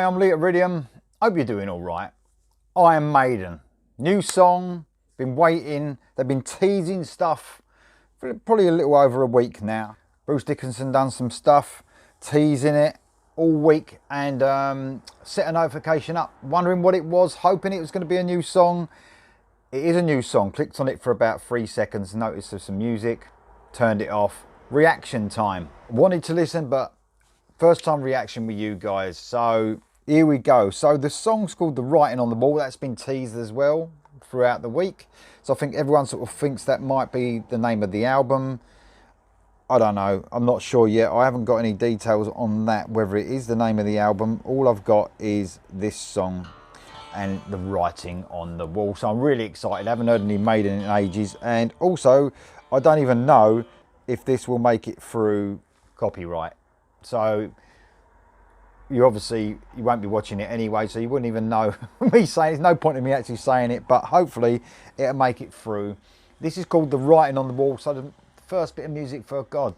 Hi, I'm Lee at Iridium. Hope you're doing all right. Iron Maiden, new song, been waiting. They've been teasing stuff for probably a little over a week now. Bruce Dickinson done some stuff, teasing it all week and set a notification up, wondering what it was, hoping it was going to be a new song. It is a new song. Clicked on it for about 3 seconds, noticed there's some music, turned it off. Reaction time. Wanted to listen, but first time reaction with you guys. So here we go. So the song's called The Writing on the Wall. That's been teased as well throughout the week. So I think everyone sort of thinks that might be the name of the album. I don't know. I'm not sure yet. I haven't got any details on that, whether it is the name of the album. All I've got is this song and The Writing on the Wall. So I'm really excited. I haven't heard any Maiden in ages. And also, I don't even know if this will make it through copyright. So you won't be watching it anyway, so you wouldn't even know me saying. There's no point in me actually saying it, but hopefully it'll make it through. This is called The Writing on the Wall. So the first bit of music for God,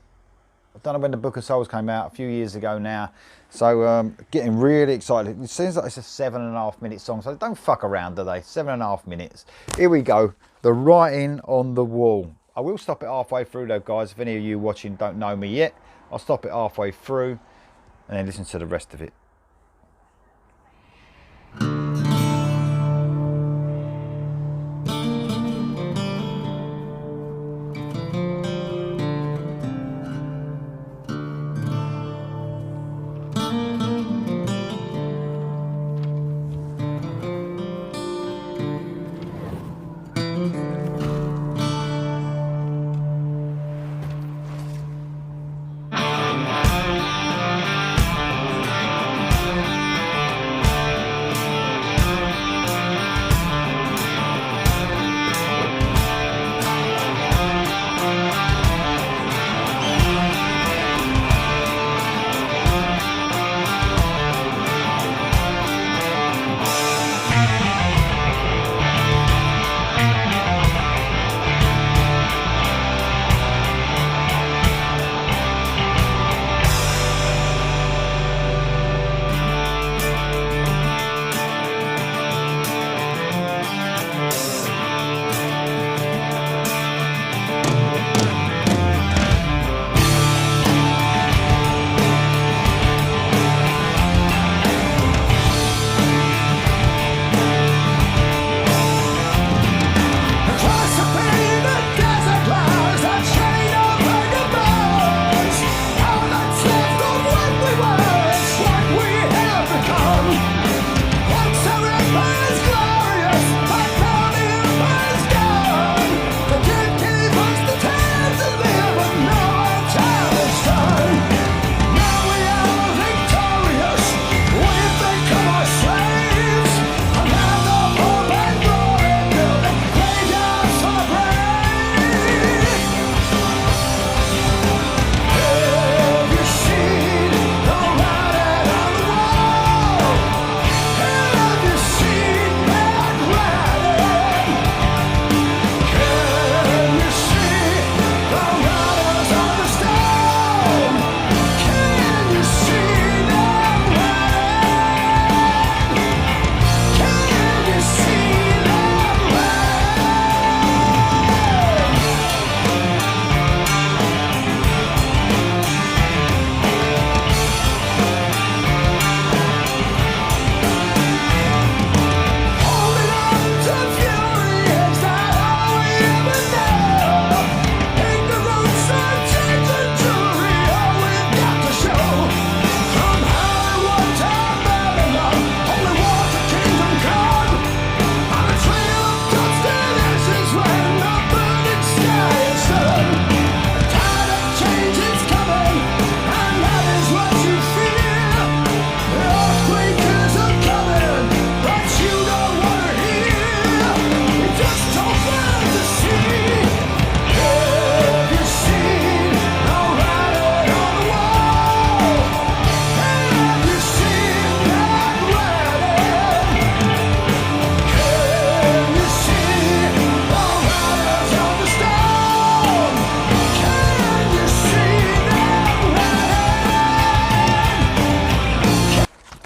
I don't know when the Book of Souls came out, a few years ago now. So getting really excited. It seems like it's a 7.5 minute song, so don't fuck around, do they? 7.5 minutes. Here we go. The Writing on the Wall. I will stop it halfway through though, guys. If any of you watching don't know me yet, I'll stop it halfway through and then listen to the rest of it.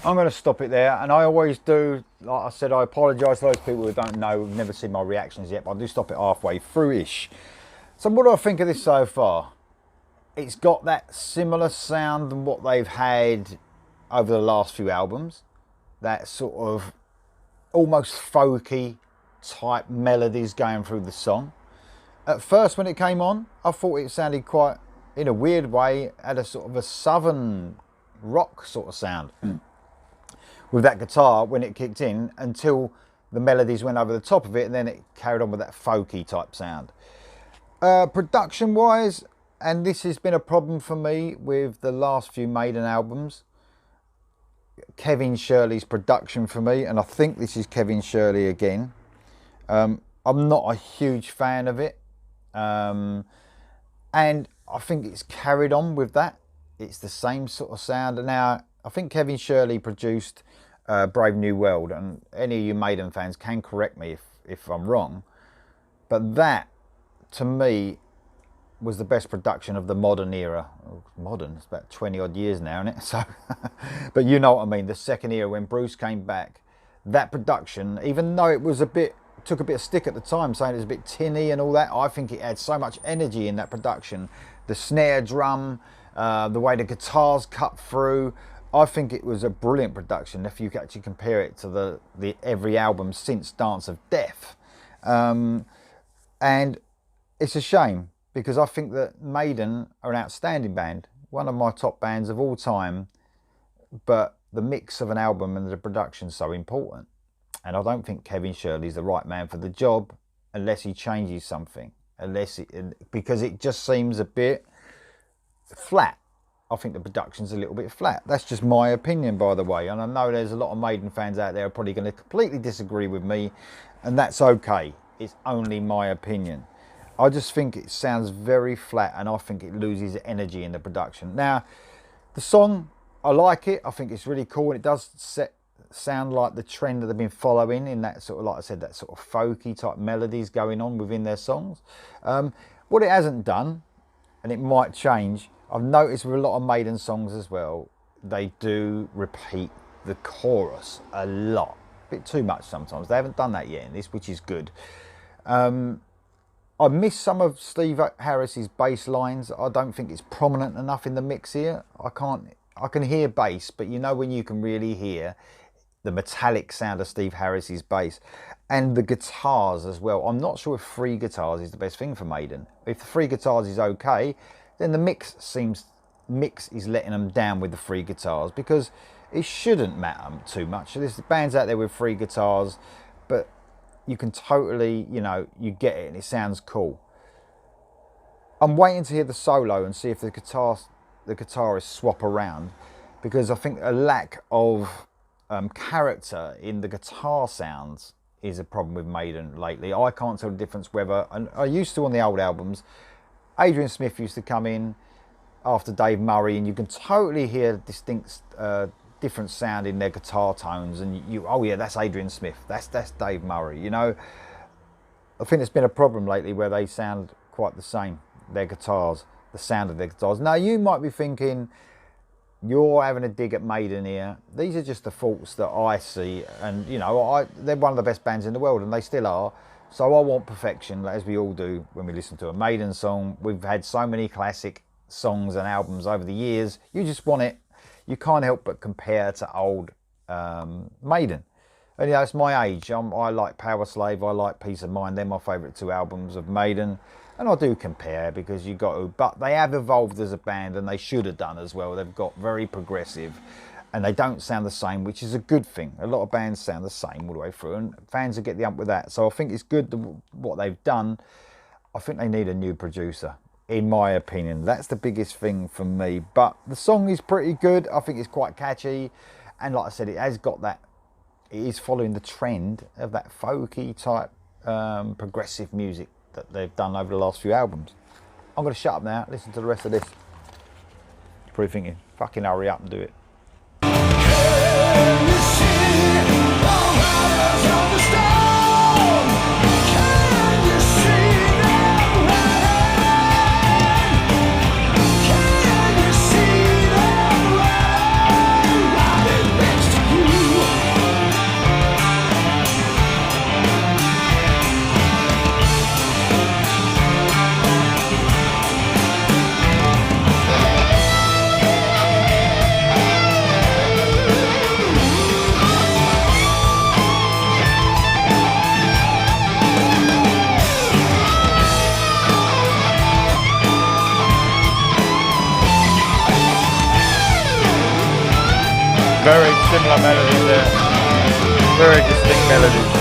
I'm going to stop it there, and I always do. Like I said, I apologise to those people who don't know, who've never seen my reactions yet, but I do stop it halfway through-ish. So what do I think of this so far? It's got that similar sound than what they've had over the last few albums. That sort of almost folky type melodies going through the song. At first when it came on, I thought it sounded quite, in a weird way, had a sort of a southern rock sort of sound. With that guitar when it kicked in, until the melodies went over the top of it, and then it carried on with that folky type sound. Production wise, and this has been a problem for me with the last few Maiden albums, Kevin Shirley's production for me, and I think this is Kevin Shirley again. I'm not a huge fan of it, and I think it's carried on with that. It's the same sort of sound. And now I think Kevin Shirley produced Brave New World, and any of you Maiden fans can correct me if I'm wrong, but that to me was the best production of the modern era. Modern, it's about 20 odd years now, isn't it? So, but you know what I mean, the second era when Bruce came back, that production, even though it was took a bit of stick at the time, saying it was a bit tinny and all that, I think it had so much energy in that production. The snare drum, the way the guitars cut through, I think it was a brilliant production if you actually compare it to the every album since Dance of Death. And it's a shame, because I think that Maiden are an outstanding band, one of my top bands of all time, but the mix of an album and the production's so important. And I don't think Kevin Shirley's the right man for the job unless he changes something, because it just seems a bit flat. I think the production's a little bit flat. That's just my opinion, by the way. And I know there's a lot of Maiden fans out there who are probably going to completely disagree with me, and that's okay. It's only my opinion. I just think it sounds very flat, and I think it loses energy in the production. Now, the song, I like it. I think it's really cool, and it does sound like the trend that they've been following in that sort of, like I said, that sort of folky type melodies going on within their songs. What it hasn't done, and it might change, I've noticed with a lot of Maiden songs as well, they do repeat the chorus a lot. A bit too much sometimes. They haven't done that yet in this, which is good. I miss some of Steve Harris's bass lines. I don't think it's prominent enough in the mix here. I can hear bass, but you know when you can really hear the metallic sound of Steve Harris's bass, and the guitars as well. I'm not sure if 3 guitars is the best thing for Maiden. If the 3 guitars is okay, then the mix is letting them down with the 3 guitars, because it shouldn't matter too much. There's bands out there with 3 guitars, but you can totally, you know, you get it and it sounds cool. I'm waiting to hear the solo and see if the guitarists swap around, because I think a lack of character in the guitar sounds is a problem with Maiden lately. I can't tell the difference whether, and I used to on the old albums, Adrian Smith used to come in after Dave Murray, and you can totally hear distinct different sound in their guitar tones, and oh yeah, that's Adrian Smith, that's Dave Murray, you know. I think it's been a problem lately where they sound quite the same, their guitars, the sound of their guitars. Now you might be thinking, you're having a dig at Maiden here. These are just the faults that I see, and you know, they're one of the best bands in the world, and they still are. So I want perfection, as we all do when we listen to a Maiden song. We've had so many classic songs and albums over the years. You just want it. You can't help but compare to old Maiden. And you know, it's my age. I like Power Slave, I like Peace of Mind. They're my favourite 2 albums of Maiden. And I do compare, because you got to, but they have evolved as a band, and they should have done as well. They've got very progressive, and they don't sound the same, which is a good thing. A lot of bands sound the same all the way through, and fans will get the ump with that. So I think it's good what they've done. I think they need a new producer, in my opinion. That's the biggest thing for me. But the song is pretty good. I think it's quite catchy, and like I said, it has got that, it is following the trend of that folky type progressive music that they've done over the last few albums. I'm going to shut up now, listen to the rest of this. Probably thinking, fucking hurry up and do it. Can you see the riders on the storm? Can you see them running? Can you see them running? Riding next very similar melodies there. Very distinct melodies.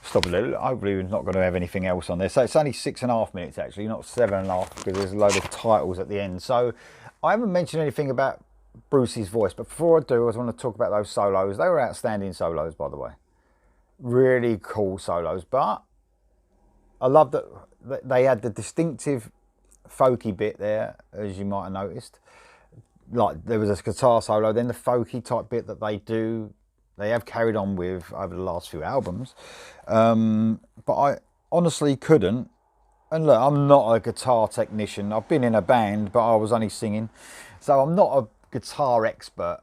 Stop a little. Hopefully we're not going to have anything else on there. So it's only 6.5 minutes actually, not 7.5, because there's a load of titles at the end. So I haven't mentioned anything about Bruce's voice, but before I do, I just want to talk about those solos. They were outstanding solos, by the way. Really cool solos, but I love that they had the distinctive folky bit there, as you might have noticed. Like there was a guitar solo, then the folky type bit that they have carried on with over the last few albums. But I honestly couldn't. And look, I'm not a guitar technician. I've been in a band, but I was only singing. So I'm not a guitar expert,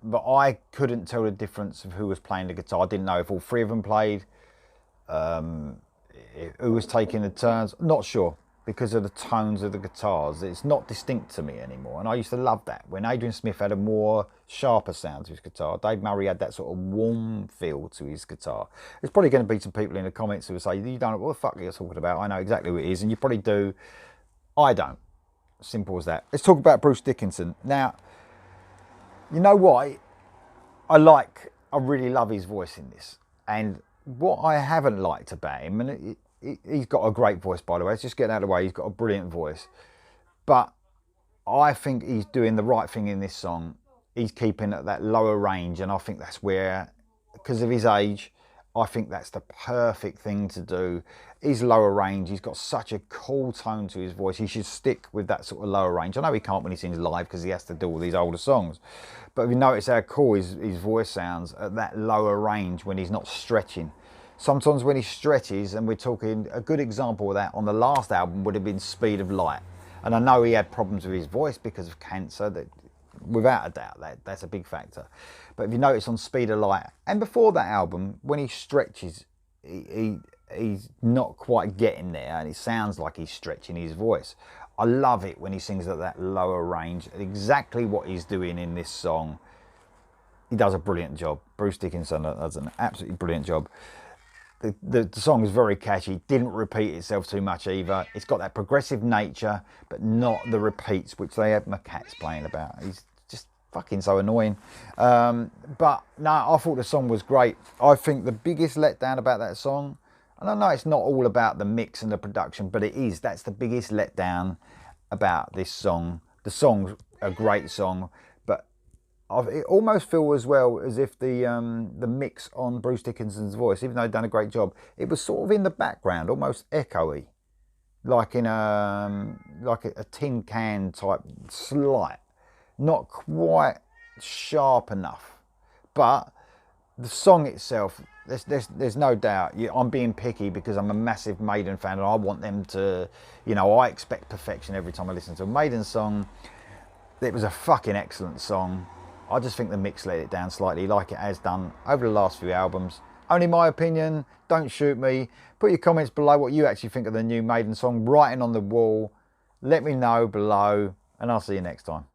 but I couldn't tell the difference of who was playing the guitar. I didn't know if all three of them played, who was taking the turns. Not sure, because of the tones of the guitars. It's not distinct to me anymore. And I used to love that. When Adrian Smith had a more sharper sound to his guitar, Dave Murray had that sort of warm feel to his guitar. There's probably going to be some people in the comments who will say, you don't know what the fuck you're talking about. I know exactly what it is. And you probably do. I don't. Simple as that. Let's talk about Bruce Dickinson. Now, you know what? I really love his voice in this. And what I haven't liked about him, and he's got a great voice, by the way. Let's just get out of the way. He's got a brilliant voice. But I think he's doing the right thing in this song. He's keeping at that lower range, and I think that's where, because of his age, I think that's the perfect thing to do. His lower range, he's got such a cool tone to his voice. He should stick with that sort of lower range. I know he can't when he sings live because he has to do all these older songs. But if you notice how cool his voice sounds at that lower range when he's not stretching. Sometimes when he stretches, and we're talking, a good example of that on the last album would have been Speed of Light. And I know he had problems with his voice because of cancer, that without a doubt, that's a big factor. But if you notice on Speed of Light, and before that album, when he stretches, he's not quite getting there, and it sounds like he's stretching his voice. I love it when he sings at that lower range. Exactly what he's doing in this song. He does a brilliant job. Bruce Dickinson does an absolutely brilliant job. The song is very catchy, didn't repeat itself too much either. It's got that progressive nature, but not the repeats, which they had McCats playing about. He's just fucking so annoying. But no, I thought the song was great. I think the biggest letdown about that song, and I know it's not all about the mix and the production, but it is. That's the biggest letdown about this song. The song's a great song, but it almost feels as well as if the mix on Bruce Dickinson's voice, even though he'd done a great job, it was sort of in the background, almost echoey, like in a tin can type slight, not quite sharp enough. But the song itself, there's no doubt. I'm being picky because I'm a massive Maiden fan and I want them to, I expect perfection every time I listen to a Maiden song. It was a fucking excellent song. I just think the mix let it down slightly, like it has done over the last few albums. Only my opinion, don't shoot me. Put your comments below what you actually think of the new Maiden song, writing on the wall. Let me know below, and I'll see you next time.